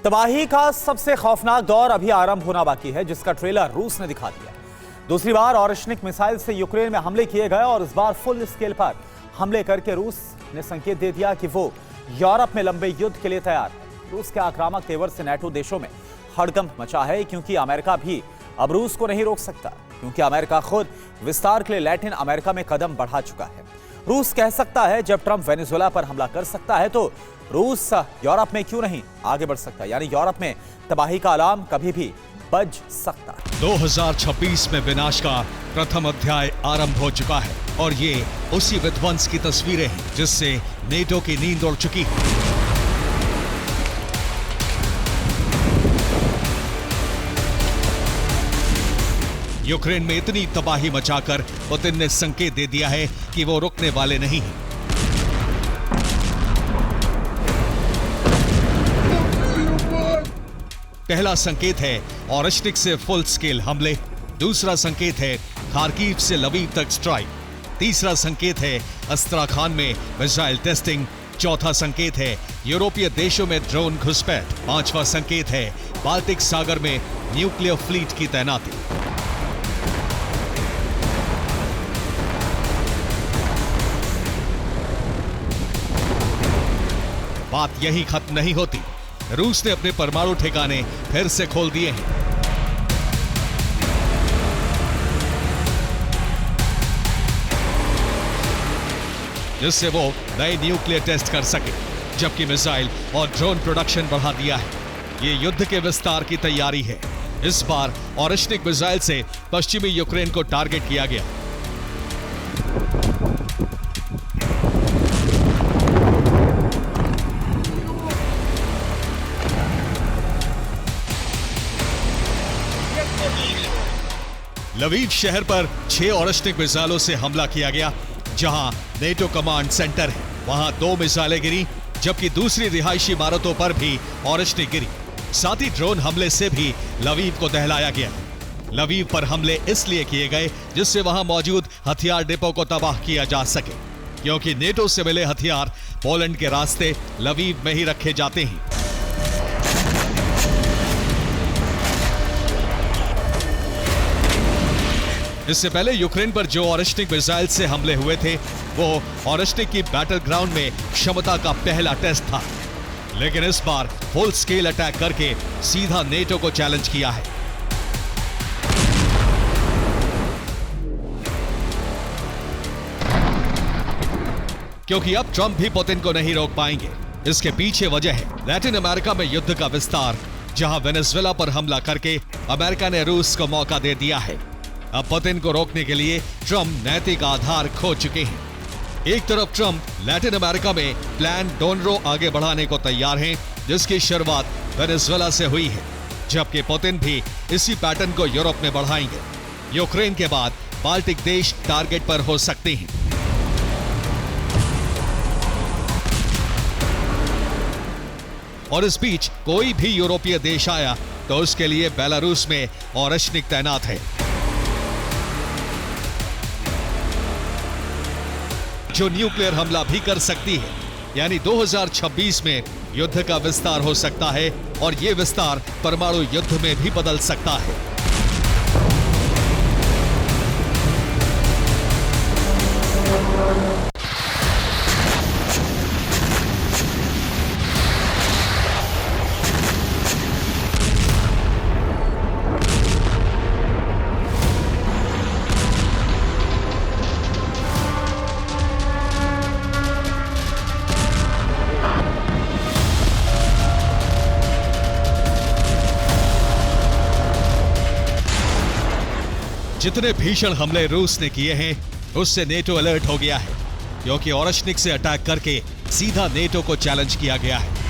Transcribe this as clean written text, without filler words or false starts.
तबाही का सबसे खौफनाक दौर अभी आरंभ होना बाकी है, जिसका ट्रेलर रूस ने दिखा दिया। दूसरी बार ऑरिशनिक मिसाइल से यूक्रेन में हमले किए गए और इस बार फुल स्केल पर हमले करके रूस ने संकेत दे दिया कि वो यूरोप में लंबे युद्ध के लिए तैयार है। रूस के आक्रामक तेवर से नेटो देशों में हड़कंप मचा है, क्योंकि अमेरिका भी अब रूस को नहीं रोक सकता, क्योंकि अमेरिका खुद विस्तार के लिए लैटिन अमेरिका में कदम बढ़ा चुका है। रूस कह सकता है जब ट्रंप वेनेजुएला पर हमला कर सकता है तो रूस यूरोप में क्यों नहीं आगे बढ़ सकता, यानी यूरोप में तबाही का अलार्म कभी भी बज सकता है। 2026 में विनाश का प्रथम अध्याय आरंभ हो चुका है और ये उसी विध्वंस की तस्वीरें हैं जिससे नेटो की नींद उड़ चुकी है। यूक्रेन में इतनी तबाही मचाकर पुतिन ने संकेत दे दिया है कि वो रुकने वाले नहीं हैं। पहला संकेत है ऑरिशनिक से फुल स्केल हमले, दूसरा संकेत है खार्किव से लवीव तक स्ट्राइक, तीसरा संकेत है अस्त्राखान में मिसाइल टेस्टिंग, चौथा संकेत है यूरोपीय देशों में ड्रोन घुसपैठ, पांचवा संकेत है बाल्टिक सागर में न्यूक्लियर फ्लीट की तैनाती। बात यही खत्म नहीं होती। रूस ने अपने परमाणु ठिकाने फिर से खोल दिए हैं। जिससे वो नए न्यूक्लियर टेस्ट कर सके, जबकि मिसाइल और ड्रोन प्रोडक्शन बढ़ा दिया है। ये युद्ध के विस्तार की तैयारी है। इस बार ऑरिशनिक मिसाइल से पश्चिमी यूक्रेन को टारगेट किया गया। लवीव शहर पर 6 ऑरिशनिक मिसाइलों से हमला किया गया। जहां नेटो कमांड सेंटर है वहां 2 मिसाइलें गिरी, जबकि दूसरी रिहायशी इमारतों पर भी ऑरिशनिक गिरी। साथ ही ड्रोन हमले से भी लवीव को दहलाया गया। लवीव पर हमले इसलिए किए गए जिससे वहां मौजूद हथियार डिपो को तबाह किया जा सके, क्योंकि नेटो से मिले हथियार पोलैंड के रास्ते लवीव में ही रखे जाते हैं। इससे पहले यूक्रेन पर जो ऑरिशनिक मिसाइल से हमले हुए थे वो ऑरिशनिक की बैटल ग्राउंड में क्षमता का पहला टेस्ट था, लेकिन इस बार फुल स्केल अटैक करके सीधा नेटो को चैलेंज किया है। क्योंकि अब ट्रंप भी पुतिन को नहीं रोक पाएंगे। इसके पीछे वजह है लैटिन अमेरिका में युद्ध का विस्तार, जहां वेनेजुएला पर हमला करके अमेरिका ने रूस को मौका दे दिया है। अब पुतिन को रोकने के लिए ट्रंप नैतिक आधार खो चुके हैं। एक तरफ ट्रंप लैटिन अमेरिका में प्लान डोनरो आगे बढ़ाने को तैयार हैं, जिसकी शुरुआत वेनेजुएला से हुई है, जबकि पुतिन भी इसी पैटर्न को यूरोप में बढ़ाएंगे। यूक्रेन के बाद बाल्टिक देश टारगेट पर हो सकते हैं। और इस बीच कोई भी यूरोपीय देश आया तो उसके लिए बेलारूस में ऑरिशनिक तैनात है, जो न्यूक्लियर हमला भी कर सकती है। यानी 2026 में युद्ध का विस्तार हो सकता है और यह विस्तार परमाणु युद्ध में भी बदल सकता है। जितने भीषण हमले रूस ने किए हैं उससे नेटो अलर्ट हो गया है, क्योंकि ऑरिशनिक से अटैक करके सीधा नेटो को चैलेंज किया गया है।